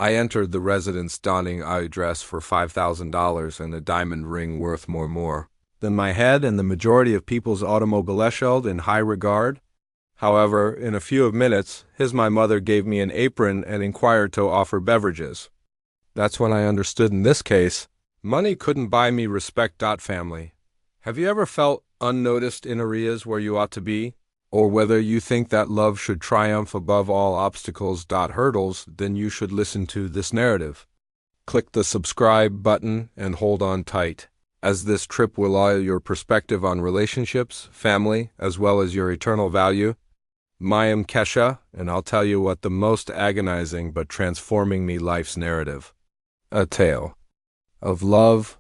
I entered the residence donning a dress for $5,000 and a diamond ring worth more than my head and the majority of people's automobile held in high regard. However, in a few minutes, my mother gave me an apron and inquired to offer beverages. That's when I understood in this case, money couldn't buy me respect. Family. Have you ever felt unnoticed in areas where you ought to be? Or whether you think that love should triumph above all obstacles. Hurdles, then you should listen to this narrative. Click the subscribe button and hold on tight, as this trip will allow your perspective on relationships, family, as well as your eternal value. I am Kesha, and I'll tell you what the most agonizing but transforming me life's narrative. A tale of love,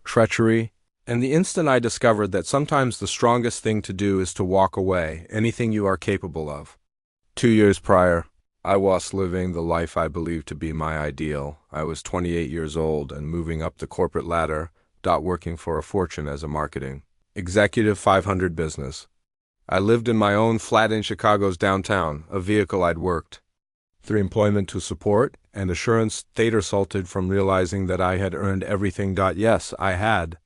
treachery, and the instant I discovered that sometimes the strongest thing to do is to walk away, anything you are capable of. 2 years prior, I was living the life I believed to be my ideal. I was 28 years old and moving up the corporate ladder, working for a fortune as a marketing executive 500 business. I lived in my own flat in Chicago's downtown, a vehicle I'd worked through employment to support, and assurance theta salted from realizing that I had earned everything. Yes, I had.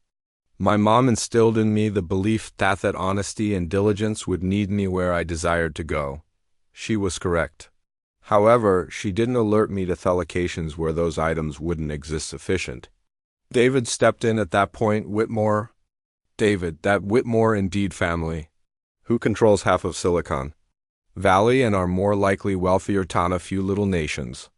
My mom instilled in me the belief that honesty and diligence would lead me where I desired to go. She was correct. However, she didn't alert me to locations where those items wouldn't exist sufficient. David stepped in at that point. Whitmore. David, that Whitmore indeed family. Who controls half of Silicon Valley and are more likely wealthier than a few little nations.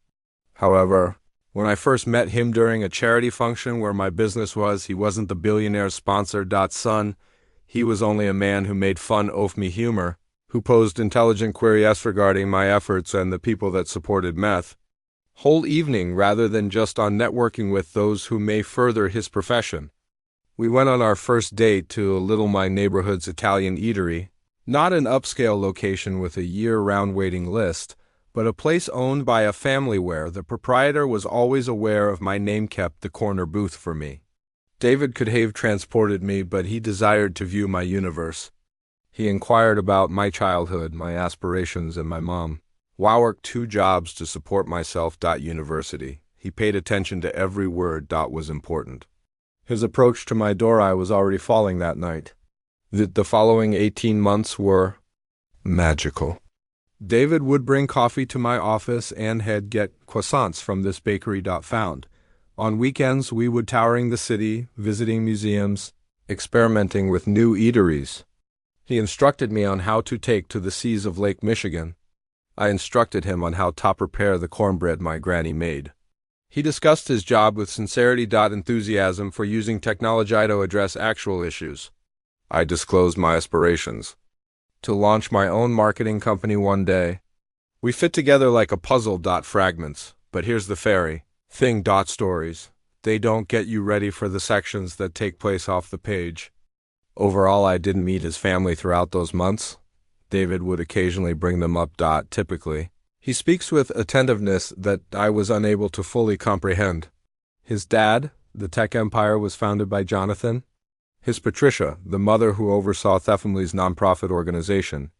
However, when I first met him during a charity function where my business was, he wasn't the billionaire's sponsor. Son, he was only a man who made fun of me humor, who posed intelligent queries regarding my efforts and the people that supported meth. Whole evening rather than just on networking with those who may further his profession. We went on our first date to a little my neighborhood's Italian eatery, not an upscale location with a year-round waiting list, but a place owned by a family where the proprietor was always aware of my name kept the corner booth for me. David could have transported me, but he desired to view my universe. He inquired about my childhood, my aspirations, and my mom. While I worked 2 jobs to support myself. University. He paid attention to every word. Was important. His approach to my door I was already falling that night. The following 18 months were magical. David would bring coffee to my office and had get croissants from this bakery. Found. On weekends we would touring the city, visiting museums, experimenting with new eateries. He instructed me on how to take to the seas of Lake Michigan. I instructed him on how to prepare the cornbread my granny made. He discussed his job with sincerity. Enthusiasm for using technology to address actual issues. I disclosed my aspirations to launch my own marketing company one day. We fit together like a puzzle. Fragments, but here's the fairy thing. Stories. They don't get you ready for the sections that take place off the page. Overall, I didn't meet his family throughout those months. David would occasionally bring them up. Typically, he speaks with attentiveness that I was unable to fully comprehend. His dad, the tech empire was founded by Jonathan. His Patricia, the mother who oversaw the family's nonprofit organization.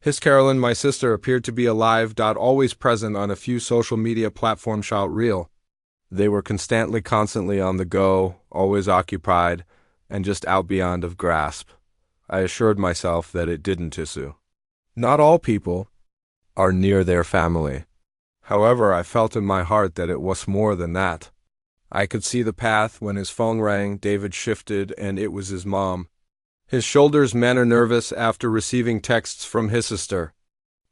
His Carolyn, my sister, appeared to be alive. Always present on a few social media platforms. Real. They were constantly on the go, always occupied, and just out beyond of grasp. I assured myself that it didn't issue. Not all people are near their family. However, I felt in my heart that it was more than that. I could see the path. When his phone rang, David shifted, and it was his mom. His shoulders manner nervous after receiving texts from his sister.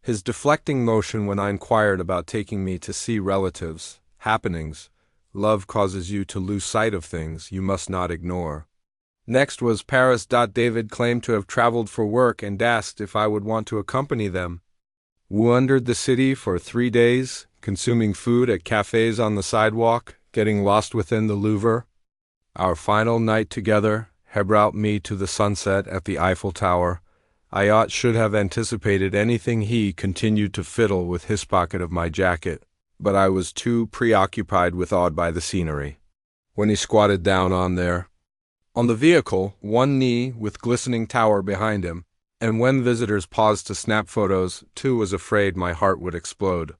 His deflecting motion when I inquired about taking me to see relatives, happenings. Love causes you to lose sight of things you must not ignore. Next was Paris. David claimed to have traveled for work and asked if I would want to accompany them. Wandered the city for 3 days, consuming food at cafes on the sidewalk, getting lost within the Louvre. Our final night together brought me to the sunset at the Eiffel Tower. I should have anticipated anything. He continued to fiddle with his pocket of my jacket, but I was too preoccupied with awed by the scenery. When he squatted down on the vehicle, one knee with glistening tower behind him, and when visitors paused to snap photos, too was afraid my heart would explode.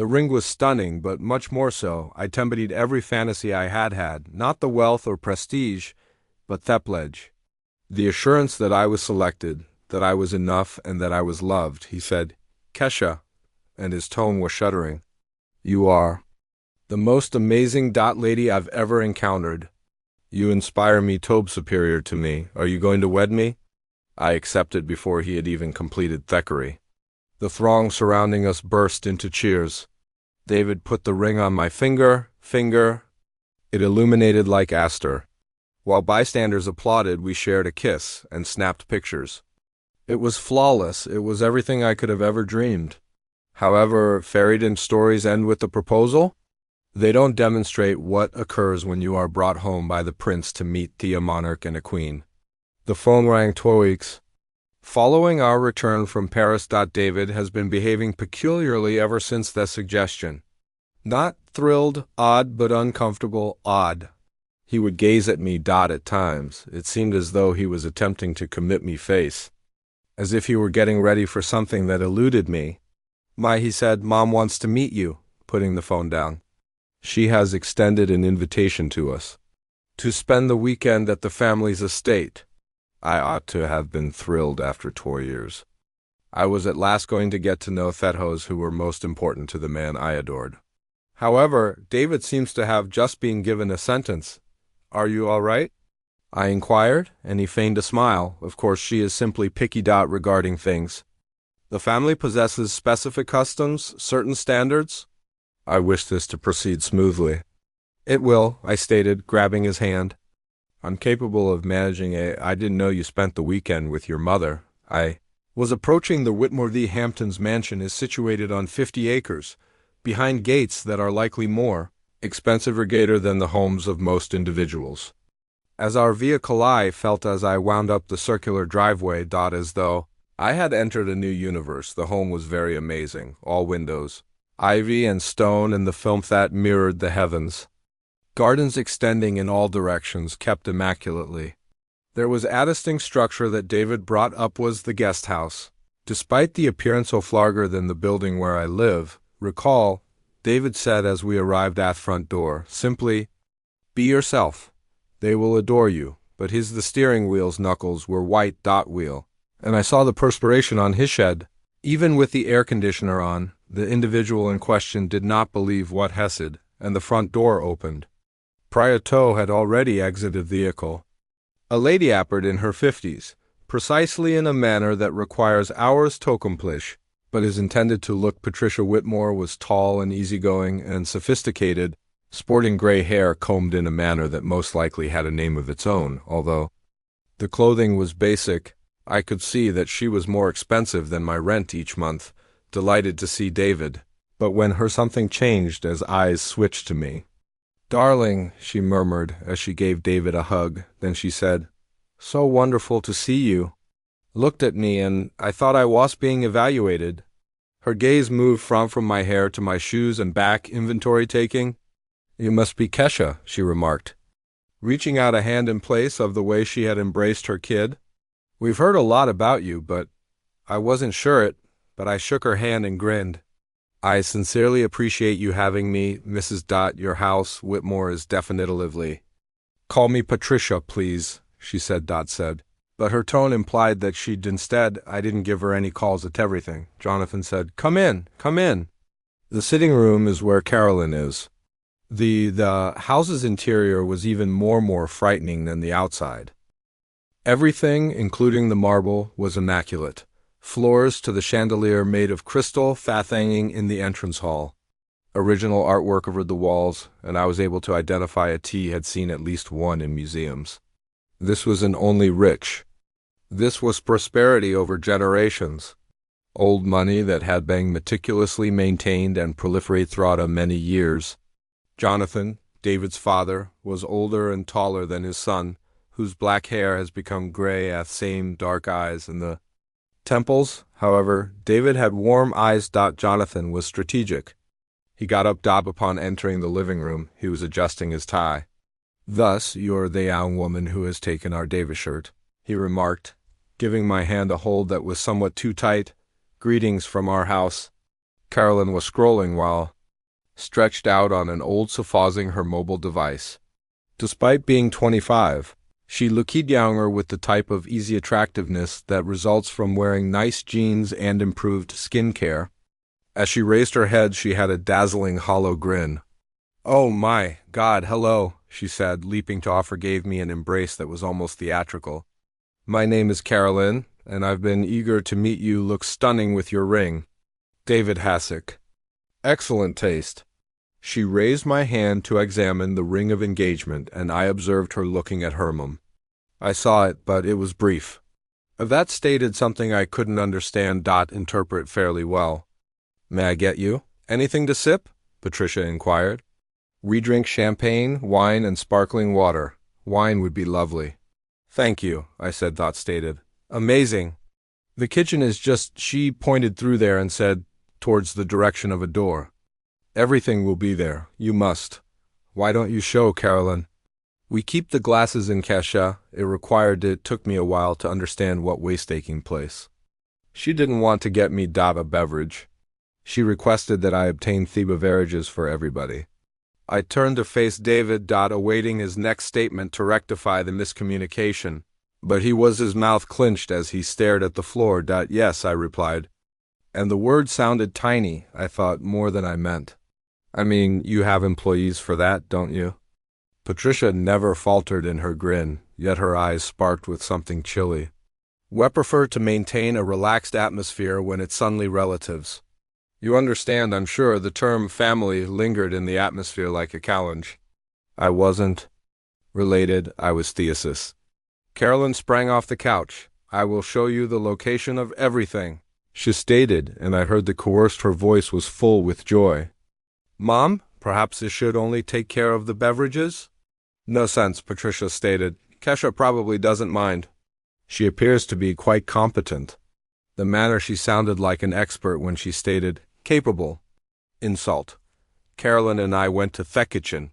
The ring was stunning, but much more so, I embodied every fantasy I had had, not the wealth or prestige, but thepledge. The assurance that I was selected, that I was enough, and that I was loved. He said, "Kesha," and his tone was shuddering. "You are the most amazing lady I've ever encountered. You inspire me, Tobe superior to me. Are you going to wed me?" I accepted before he had even completed theckery. The throng surrounding us burst into cheers. David put the ring on my finger. It illuminated like Aster. While bystanders applauded, we shared a kiss and snapped pictures. It was flawless. It was everything I could have ever dreamed. However, fairy stories end with the proposal. They don't demonstrate what occurs when you are brought home by the prince to meet a monarch and a queen. The phone rang twice. Following our return from Paris, David has been behaving peculiarly ever since the suggestion. Not thrilled, odd, but uncomfortable, odd. He would gaze at me at times. It seemed as though he was attempting to commit me face, as if he were getting ready for something that eluded me. He said, "Mom wants to meet you," putting the phone down. "She has extended an invitation to us to spend the weekend at the family's estate." I ought to have been thrilled after 2 years. I was at last going to get to know those who were most important to the man I adored. However, David seems to have just been given a sentence. "Are you all right?" I inquired, and he feigned a smile. Of course, she is simply picky regarding things. The family possesses specific customs, certain standards. I wish this to proceed smoothly. "It will," I stated, grabbing his hand. "I'm capable of managing I didn't know you spent the weekend with your mother." I was approaching the Whitmore the Hamptons mansion is situated on 50 acres, behind gates that are likely more expensive or greater than the homes of most individuals. As our vehicle I felt as I wound up the circular driveway, as though I had entered a new universe. The home was very amazing, all windows, ivy and stone, and the film that mirrored the heavens. Gardens extending in all directions, kept immaculately. There was a distinct structure that David brought up was the guest house. Despite the appearance of larger than the building where I live, recall, David said as we arrived at front door, simply, "Be yourself. They will adore you." But the steering wheel's knuckles were white wheel, and I saw the perspiration on his shed. Even with the air conditioner on, the individual in question did not believe what he said, and the front door opened. Prieto had already exited the vehicle. A lady appeared in her 50s, precisely in a manner that requires hours to accomplish, but is intended to look. Patricia Whitmore was tall and easygoing and sophisticated, sporting gray hair combed in a manner that most likely had a name of its own. Although the clothing was basic, I could see that she was more expensive than my rent each month. Delighted to see David, but when something changed as eyes switched to me. "Darling," she murmured as she gave David a hug. Then she said, "So wonderful to see you." Looked at me, and I thought I was being evaluated. Her gaze moved from my hair to my shoes and back, inventory taking. "You must be Kesha," she remarked, reaching out a hand in place of the way she had embraced her kid. "We've heard a lot about you, but I wasn't sure but I shook her hand and grinned. "I sincerely appreciate you having me, Mrs. Your house, Whitmore, is definitively—" "Call me Patricia, please," she said. But her tone implied that she'd instead. I didn't give her any calls at everything. Jonathan said, "Come in, come in." The sitting room is where Carolyn is. The house's interior was even more frightening than the outside. Everything, including the marble, was immaculate. Floors to the chandelier made of crystal, hanging in the entrance hall. Original artwork over the walls, and I was able to identify a had seen at least one in museums. This was an only rich. This was prosperity over generations. Old money that had been meticulously maintained and proliferate throughout many years. Jonathan, David's father, was older and taller than his son, whose black hair has become gray at same dark eyes and the temples. However, David had warm eyes. Jonathan was strategic. He got up upon entering the living room. He was adjusting his tie. "Thus, you're the young woman who has taken our Davis shirt," he remarked, giving my hand a hold that was somewhat too tight. "Greetings from our house." Carolyn was scrolling while stretched out on an old sofa her mobile device. Despite being 25, she looked younger with the type of easy attractiveness that results from wearing nice jeans and improved skincare. As she raised her head, she had a dazzling hollow grin. "Oh my God, hello," she said, leaping to offer gave me an embrace that was almost theatrical. "My name is Carolyn, and I've been eager to meet you. Look stunning with your ring." David Hassick. Excellent taste. She raised my hand to examine the ring of engagement, and I observed her looking at Hermum. I saw it, but it was brief. That stated something I couldn't understand. Interpret fairly well. "May I get you anything to sip?" Patricia inquired. "We drink champagne, wine, and sparkling water. Wine would be lovely." "Thank you," I said. Stated. "Amazing. The kitchen is just," she pointed through there and said, towards the direction of a door. "Everything will be there. You must. Why don't you show, Carolyn?" "We keep the glasses in cachet. It took me a while to understand what was taking place." She didn't want to get me a beverage. She requested that I obtain beverages for everybody. I turned to face David, awaiting his next statement to rectify the miscommunication, but his mouth clenched as he stared at the floor. "Yes," I replied. And the word sounded tiny, I thought, more than I meant. "I mean, you have employees for that, don't you?" Patricia never faltered in her grin, yet her eyes sparkled with something chilly. "We prefer to maintain a relaxed atmosphere when it's suddenly relatives. You understand, I'm sure, the term family lingered in the atmosphere like a challenge." I wasn't related, I was thesis. Carolyn sprang off the couch. "I will show you the location of everything," she stated, and I heard the coerced her voice was full with joy. "Mom, perhaps this should only take care of the beverages?" "No sense," Patricia stated. "Kesha probably doesn't mind. She appears to be quite competent." The manner she sounded like an expert when she stated, "capable." Insult. Carolyn and I went to the kitchen,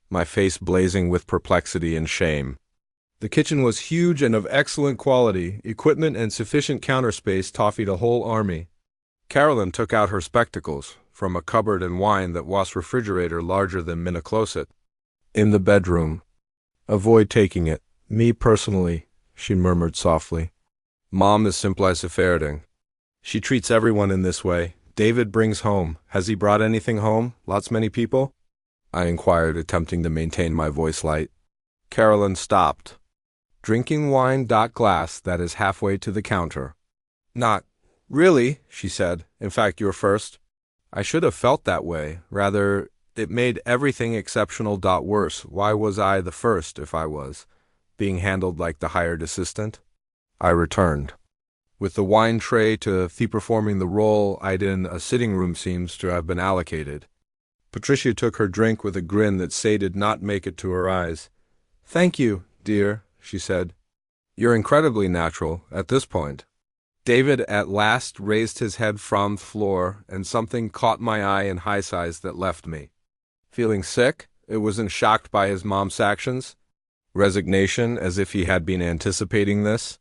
my face blazing with perplexity and shame. The kitchen was huge and of excellent quality, equipment and sufficient counter space to feed a whole army. Carolyn took out her spectacles from a cupboard and wine that was refrigerator larger than Minna Closet. "In the bedroom. Avoid taking it. Me personally," she murmured softly. "Mom is simplifiering. She treats everyone in this way. David brings home. Has he brought anything home? Many people?" I inquired, attempting to maintain my voice light. Carolyn stopped, drinking wine. Glass that is halfway to the counter. "Not really," she said. "In fact, you're first." I should have felt that way. Rather, it made everything exceptional. Worse, why was I the first if I was being handled like the hired assistant? I returned with the wine tray to performing the role I'd in a sitting room seems to have been allocated. Patricia took her drink with a grin that did not make it to her eyes. "Thank you, dear," she said. "You're incredibly natural at this point." David at last raised his head from the floor, and something caught my eye in high size that left me feeling sick. It wasn't shocked by his mom's actions. Resignation, as if he had been anticipating this.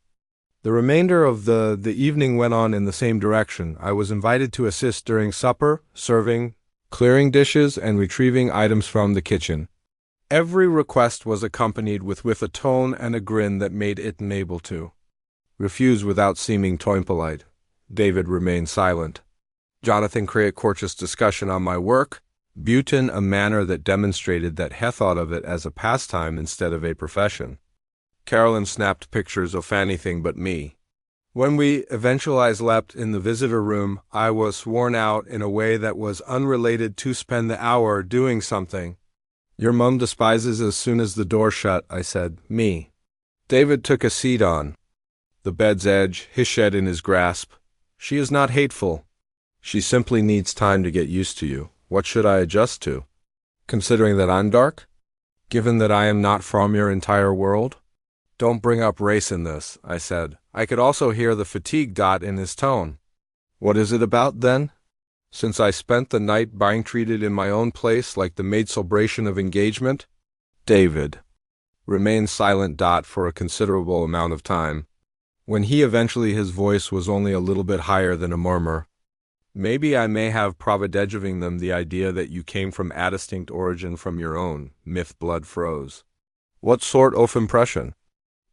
The remainder of the evening went on in the same direction. I was invited to assist during supper, serving, clearing dishes, and retrieving items from the kitchen. Every request was accompanied with a tone and a grin that made it unable to refuse without seeming too impolite. David remained silent. Jonathan created courteous discussion on my work, but in a manner that demonstrated that he thought of it as a pastime instead of a profession. Carolyn snapped pictures of anything but me. When we eventually leapt in the visitor room, I was sworn out in a way that was unrelated to spend the hour doing something. "Your mum despises as soon as the door shut," I said. "Me." David took a seat on the bed's edge, his head in his grasp. "She is not hateful. She simply needs time to get used to you." "What should I adjust to? Considering that I'm dark? Given that I am not from your entire world?" "Don't bring up race in this," I said. I could also hear the fatigue in his tone. "What is it about, then? Since I spent the night being treated in my own place like the maid celebration of engagement?" David remained silent for a considerable amount of time. When his voice was only a little bit higher than a murmur. Maybe I may have providegiving them the idea that you came from a distinct origin from your own, myth blood froze. What sort of impression?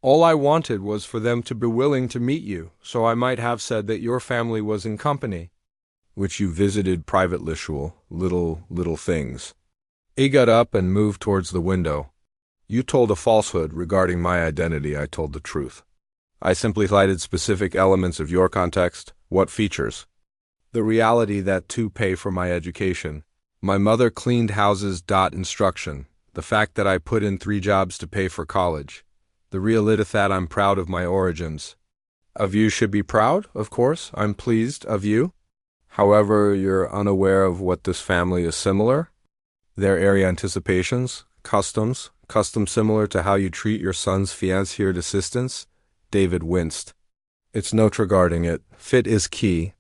All I wanted was for them to be willing to meet you, so I might have said that your family was in company, which you visited private little things. He got up and moved towards the window. You told a falsehood regarding my identity. I told the truth. I simply cited specific elements of your context. What features? The reality that to pay for my education. My mother cleaned houses. Instruction. The fact that I put in 3 jobs to pay for college. The reality that I'm proud of my origins. Of you should be proud, of course. I'm pleased of you. However, you're unaware of what this family is similar. Their area anticipations, customs similar to how you treat your son's fiancée assistants. David winced. It's note regarding it. Fit is key.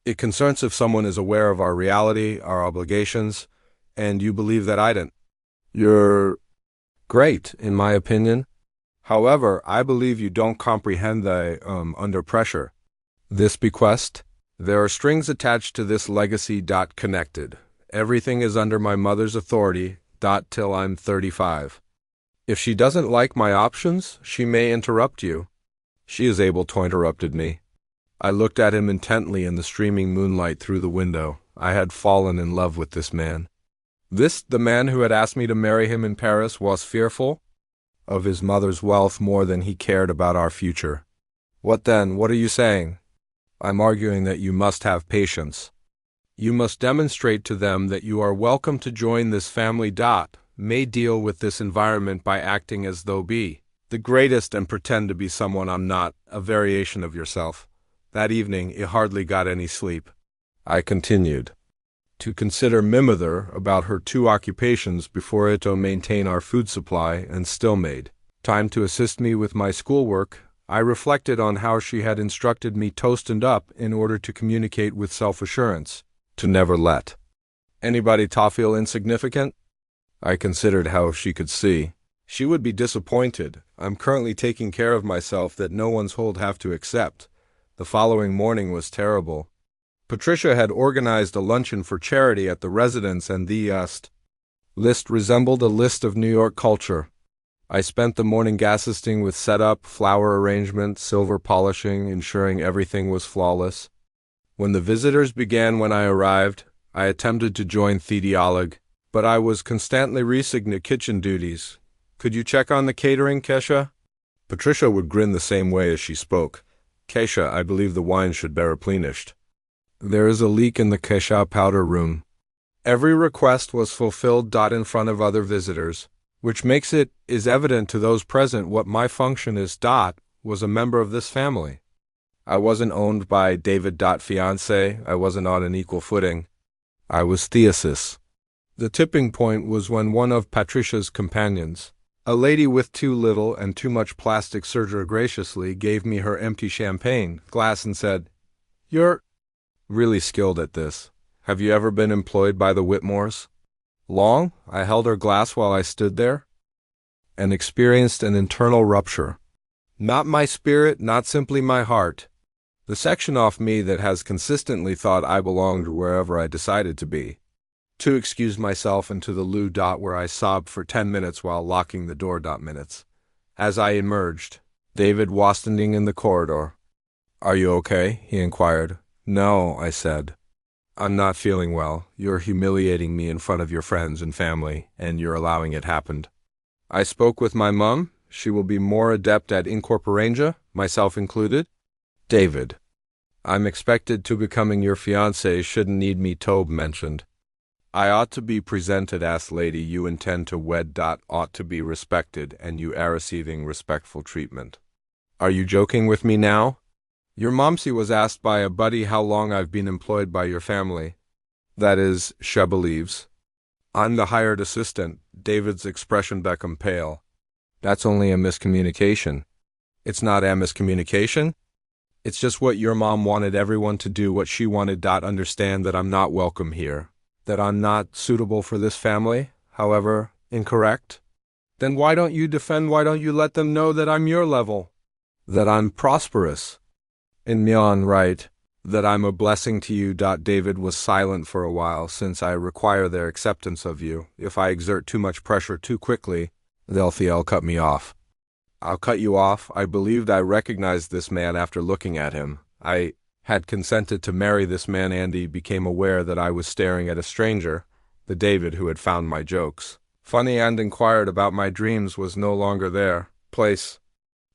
It concerns if someone is aware of our reality, our obligations, and you believe that I didn't. You're great, in my opinion. However, I believe you don't comprehend the under pressure. This bequest, there are strings attached to this legacy. Connected. Everything is under my mother's authority. Till I'm 35. If she doesn't like my options, she may interrupt you. She is able to interrupted me. I looked at him intently in the streaming moonlight through the window. I had fallen in love with this man. The man who had asked me to marry him in Paris, was fearful of his mother's wealth more than he cared about our future. What then? What are you saying? I'm arguing that you must have patience. You must demonstrate to them that you are welcome to join this family. May deal with this environment by acting as though be the greatest and pretend to be someone I'm not, a variation of yourself. That evening, he hardly got any sleep. I continued to consider Mimother about her 2 occupations before it to maintain our food supply and still made time to assist me with my schoolwork. I reflected on how she had instructed me to stand up in order to communicate with self-assurance, to never let anybody feel insignificant. I considered how she could see. She would be disappointed. I'm currently taking care of myself that no one's hold have to accept. The following morning was terrible. Patricia had organized a luncheon for charity at the residence and the list resembled a list of New York culture. I spent the morning assisting with setup, flower arrangement, silver polishing, ensuring everything was flawless. When the visitors began when I arrived, I attempted to join the dialogue, but I was constantly resigning kitchen duties. Could you check on the catering, Kesha? Patricia would grin the same way as she spoke. Kesha, I believe the wine should be replenished. There is a leak in the Kesha powder room. Every request was fulfilled. In front of other visitors, which makes it is evident to those present what my function is. Was a member of this family. I wasn't owned by David. Fiancé. I wasn't on an equal footing. I was thesis. The tipping point was when one of Patricia's companions, a lady with too little and too much plastic surgery, graciously gave me her empty champagne glass and said, "You're really skilled at this. Have you ever been employed by the Whitmores?" Long, I held her glass while I stood there, and experienced an internal rupture. Not my spirit, not simply my heart. The section off me that has consistently thought I belonged wherever I decided to be. To excuse myself into the loo. Where I sobbed for 10 minutes while locking the door. Minutes. As I emerged, David was standing in the corridor. "Are you okay?" he inquired. "No," I said. "I'm not feeling well. You're humiliating me in front of your friends and family, and you're allowing it happen. I spoke with my mum. She will be more adept at incorporating, myself included." David, I'm expected to becoming your fiancé shouldn't need me to mentioned. I ought to be presented as lady you intend to wed. Ought to be respected, and you are receiving respectful treatment. Are you joking with me now? Your momsy was asked by a buddy how long I've been employed by your family. That is, she believes. I'm the hired assistant. David's expression became pale. That's only a miscommunication. It's not a miscommunication. It's just what your mom wanted everyone to do what she wanted. Understand that I'm not welcome here. That I'm not suitable for this family, however incorrect. Then why don't you defend? Why don't you let them know that I'm your level? That I'm prosperous? In Myon, right. That I'm a blessing to you. David was silent for a while. Since I require their acceptance of you, if I exert too much pressure too quickly, they'll cut me off. I'll cut you off. I believed I recognized this man after looking at him. I had consented to marry this man. Andy became aware that I was staring at a stranger, the David who had found my jokes funny and inquired about my dreams was no longer there. Place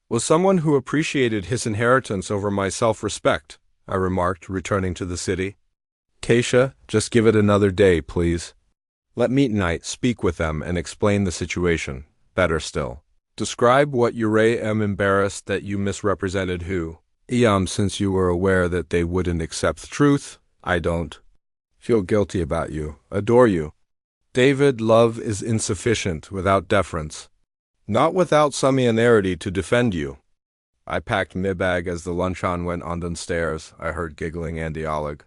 was someone who appreciated his inheritance over my self-respect, I remarked, returning to the city. Keisha, just give it another day, please. Let meet night, speak with them, and explain the situation. Better still, describe what you am embarrassed that you misrepresented who. Since you were aware that they wouldn't accept the truth, I don't feel guilty about you, adore you. David, love is insufficient without deference, not without familiarity to defend you. I packed my bag as the luncheon went on downstairs. I heard giggling Andy Oleg.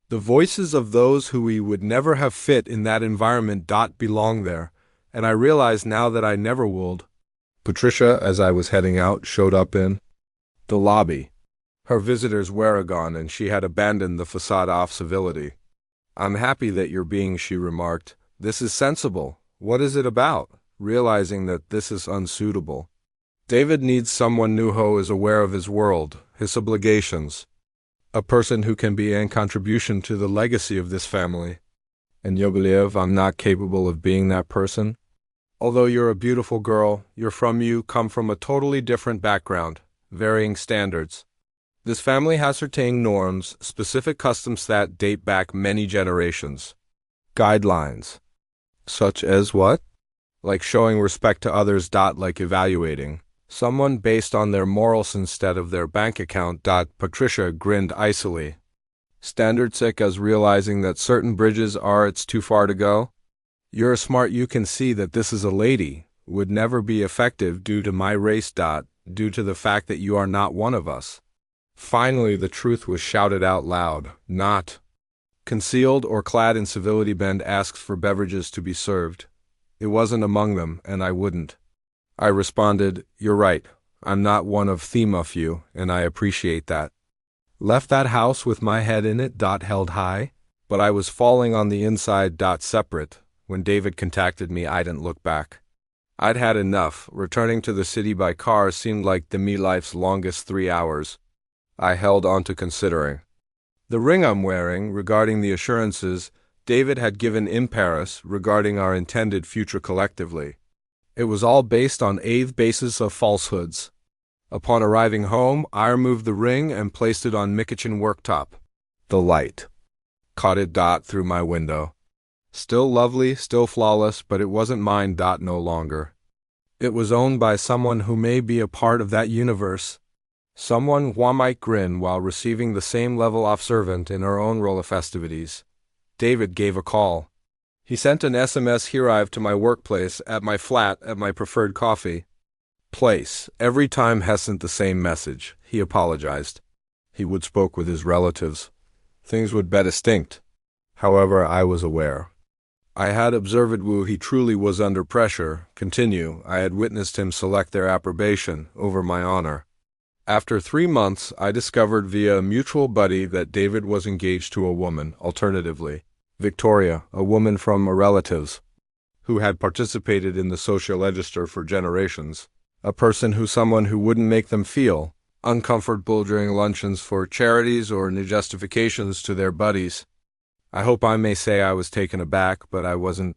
The voices of those who we would never have fit in that environment belong there, and I realized now that I never would. Patricia, as I was heading out, showed up in the lobby. Her visitors were gone, and she had abandoned the facade of civility. I'm happy that you're being, she remarked. This is sensible. What is it about? Realizing that this is unsuitable. David needs someone new who is aware of his world, his obligations. A person who can be a contribution to the legacy of this family. And you believe I'm not capable of being that person? Although you're a beautiful girl, you come from a totally different background, varying standards. This family has certain norms, specific customs that date back many generations. Guidelines. Such as what? Like showing respect to others. Like evaluating someone based on their morals instead of their bank account. Patricia grinned icily. Standard sick as realizing that certain bridges it's too far to go. You're smart. You can see that this is a lady. Would never be effective due to my race. Due to the fact that you are not one of us. Finally, the truth was shouted out loud. Not concealed or clad in civility. Ben asked for beverages to be served. It wasn't among them, and I wouldn't. I responded, you're right. I'm not one of them of you, and I appreciate that. Left that house with my head in it. Held high, but I was falling on the inside. Separate. When David contacted me, I didn't look back. I'd had enough. Returning to the city by car seemed like me life's longest 3 hours. I held on to considering. The ring I'm wearing, regarding the assurances David had given in Paris regarding our intended future collectively. It was all based on a basis of falsehoods. Upon arriving home, I removed the ring and placed it on my kitchen worktop. The light caught it. Through my window. Still lovely, still flawless, but it wasn't mine. No longer. It was owned by someone who may be a part of that universe. Someone who might grin while receiving the same level of servant in her own role of festivities. David gave a call. He sent an SMS he arrived to my workplace, at my flat, at my preferred coffee place. Every time he sent the same message. He apologized. He would spoke with his relatives. Things would be distinct. However, I was aware. I had observed who he truly was under pressure. I had witnessed him select their approbation over my honor. After 3 months, I discovered via a mutual buddy that David was engaged to a woman, alternatively, Victoria, a woman from a relatives, who had participated in the social register for generations, a person someone who wouldn't make them feel uncomfortable during luncheons for charities or new justifications to their buddies. I hope I may say I was taken aback, but I wasn't.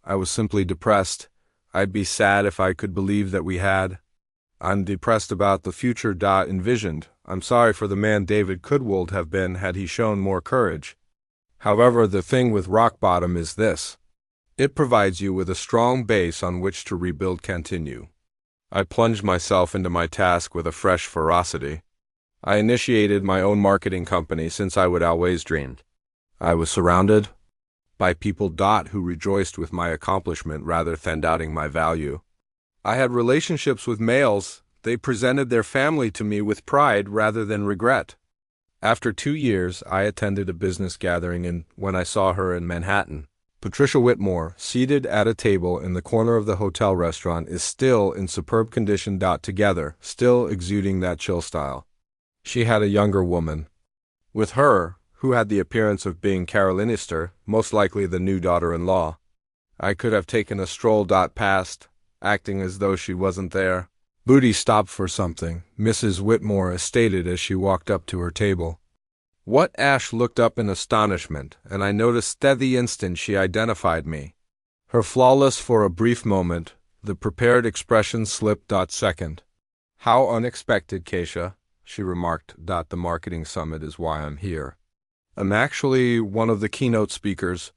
I was simply depressed. I'd be sad if I could believe that we had. I'm depressed about the future. Envisioned. I'm sorry for the man David could have been had he shown more courage. However, the thing with rock bottom is this. It provides you with a strong base on which to rebuild. Continue. I plunged myself into my task with a fresh ferocity. I initiated my own marketing company since I would always dreamed. I was surrounded by people. Who rejoiced with my accomplishment rather than doubting my value. I had relationships with males. They presented their family to me with pride rather than regret. After 2 years, I attended a business gathering when I saw her in Manhattan. Patricia Whitmore, seated at a table in the corner of the hotel restaurant, is still in superb condition. Together, still exuding that chill style. She had a younger woman. With her, who had the appearance of being Carolinister, most likely the new daughter-in-law, I could have taken a stroll. Past, acting as though she wasn't there. Booty stopped for something, Mrs. Whitmore stated as she walked up to her table. What? Ash looked up in astonishment, and I noticed that the instant she identified me. Her flawless for a brief moment, the prepared expression slipped. Second. How unexpected, Keisha, she remarked. The marketing summit is why I'm here. I'm actually one of the keynote speakers.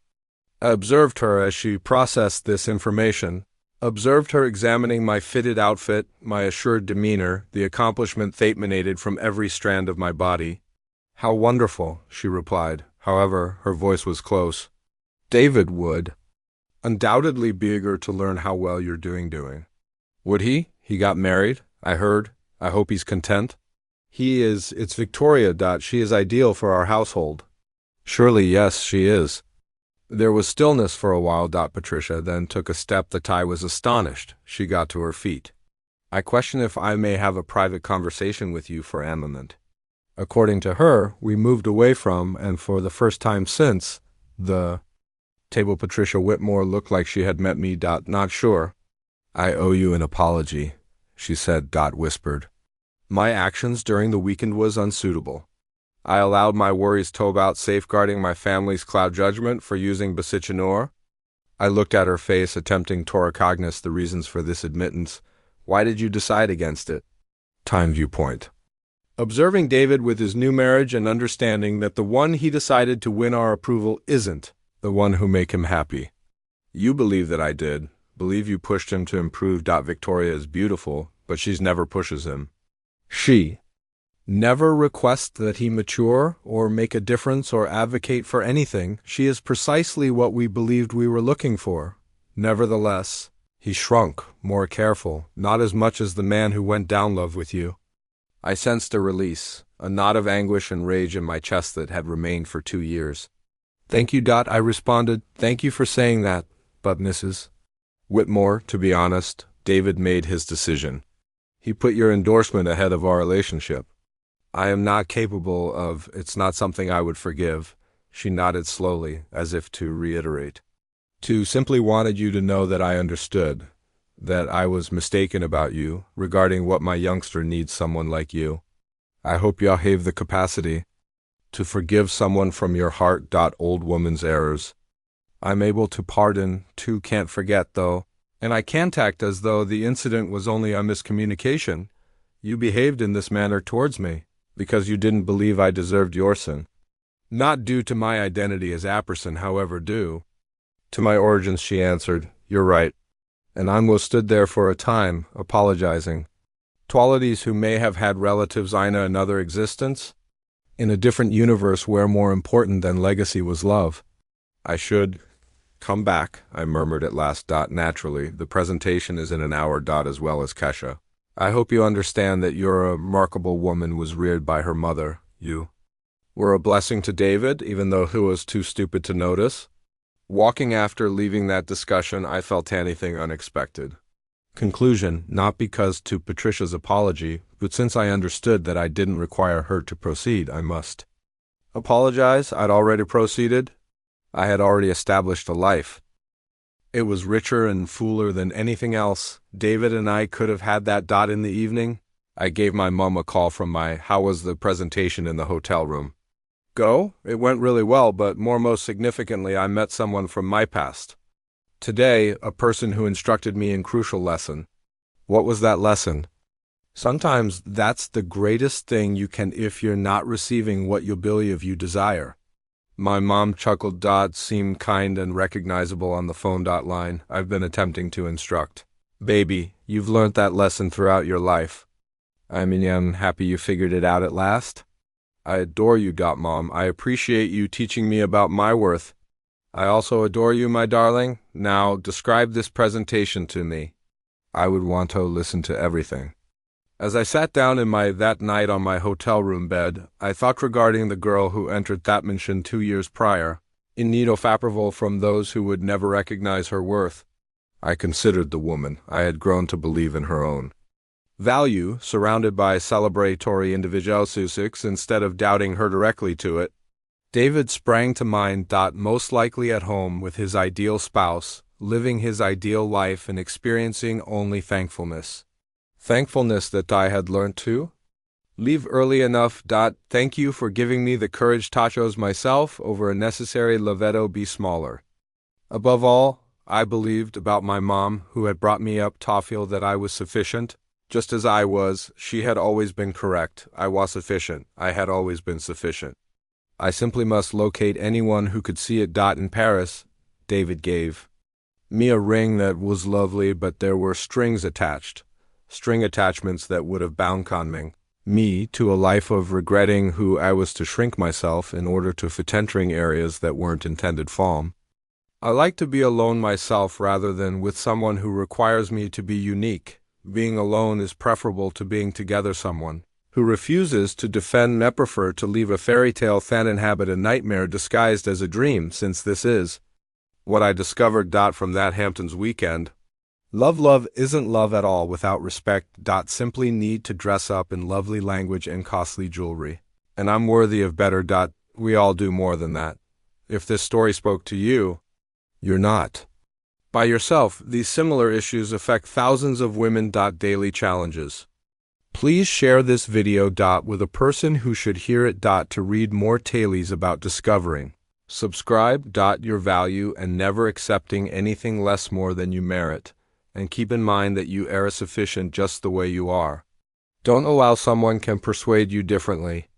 I observed her as she processed this information, observed her examining my fitted outfit, my assured demeanor, the accomplishment that emanated from every strand of my body. How wonderful, she replied. However, her voice was close. David would undoubtedly be eager to learn how well you're doing. Would he? He got married, I heard. I hope he's content. He is. It's Victoria. She is ideal for our household. Surely, yes, she is. There was stillness for a while. Patricia then took a step. I was astonished. She got to her feet. I question if I may have a private conversation with you for a moment. According to her, we moved away from, and for the first time since, the table. Patricia Whitmore looked like she had met me. Not sure. I owe you an apology, she said. Whispered. My actions during the weekend was unsuitable. I allowed my worries to about safeguarding my family's cloud judgment for using Basichanor. I looked at her face, attempting to recognize the reasons for this admittance. Why did you decide against it? Time viewpoint. Observing David with his new marriage and understanding that the one he decided to win our approval isn't the one who make him happy. You believe that I did. Believe you pushed him to improve. Victoria is beautiful, but she's never pushes him. She never requests that he mature or make a difference or advocate for anything. She is precisely what we believed we were looking for. Nevertheless, he shrunk, more careful, not as much as the man who went down love with you. I sensed a release, a knot of anguish and rage in my chest that had remained for 2 years. Thank you. I responded. Thank you for saying that, but Mrs. Whitmore, to be honest, David made his decision. He put your endorsement ahead of our relationship. I am not capable of, it's not something I would forgive. She nodded slowly, as if to reiterate. Simply wanted you to know that I understood, that I was mistaken about you, regarding what my youngster needs someone like you. I hope you have the capacity to forgive someone from your heart. Old woman's errors. I'm able to pardon, too can't forget though, and I can't act as though the incident was only a miscommunication. You behaved in this manner towards me, because you didn't believe I deserved your sin. Not due to my identity as a person, however, due to my origins, she answered. You're right. And almost stood there for a time, apologizing. Qualities who may have had relatives in another existence, in a different universe where more important than legacy was love. I should come back, I murmured at last. Naturally, the presentation is in an hour. As well as Kesha. I hope you understand that you're a remarkable woman, was reared by her mother. You were a blessing to David, even though he was too stupid to notice. Walking after leaving that discussion, I felt anything unexpected. Conclusion, not because to Patricia's apology, but since I understood that I didn't require her to proceed, I must apologize. I'd already proceeded. I had already established a life. It was richer and fuller than anything else. David and I could have had that. In the evening, I gave my mom a call from my how was the presentation in the hotel room. It went really well, but most significantly, I met someone from my past. Today, a person who instructed me in crucial lesson. What was that lesson? Sometimes that's the greatest thing you can if you're not receiving what you believe you desire. My mom chuckled. Seemed kind and recognizable on the phone line. I've been attempting to instruct. Baby, you've learned that lesson throughout your life. I'm happy you figured it out at last. I adore you. Mom, I appreciate you teaching me about my worth. I also adore you, my darling. Now, describe this presentation to me. I would want to listen to everything. As I sat down that night on my hotel room bed, I thought regarding the girl who entered that mansion 2 years prior, in need of approval from those who would never recognize her worth. I considered the woman. I had grown to believe in her own value, surrounded by celebratory individuals instead of doubting her directly to it. David sprang to mind. Most likely at home with his ideal spouse, living his ideal life and experiencing only thankfulness. Thankfulness that I had learned to leave early enough. Thank you for giving me the courage to chose myself over a necessary leveto be smaller. Above all, I believed about my mom, who had brought me up to feel that I was sufficient. Just as I was, she had always been correct. I was sufficient. I had always been sufficient. I simply must locate anyone who could see it. In Paris, David gave me a ring that was lovely, but there were strings attached. String attachments that would have bound me to a life of regretting who I was to shrink myself in order to fit entering areas that weren't intended for. I like to be alone myself rather than with someone who requires me to be unique. Being alone is preferable to being together someone who refuses to defend. I prefer to leave a fairy tale than inhabit a nightmare disguised as a dream, since this is what I discovered. From that Hamptons weekend. Love isn't love at all without respect. Simply need to dress up in lovely language and costly jewelry. And I'm worthy of better. We all do more than that. If this story spoke to you, you're not by yourself. These similar issues affect thousands of women. Daily challenges. Please share this video. With a person who should hear it. To read more tales about discovering. Subscribe. Your value and never accepting anything less more than you merit. And keep in mind that you are sufficient just the way you are. Don't allow someone can persuade you differently.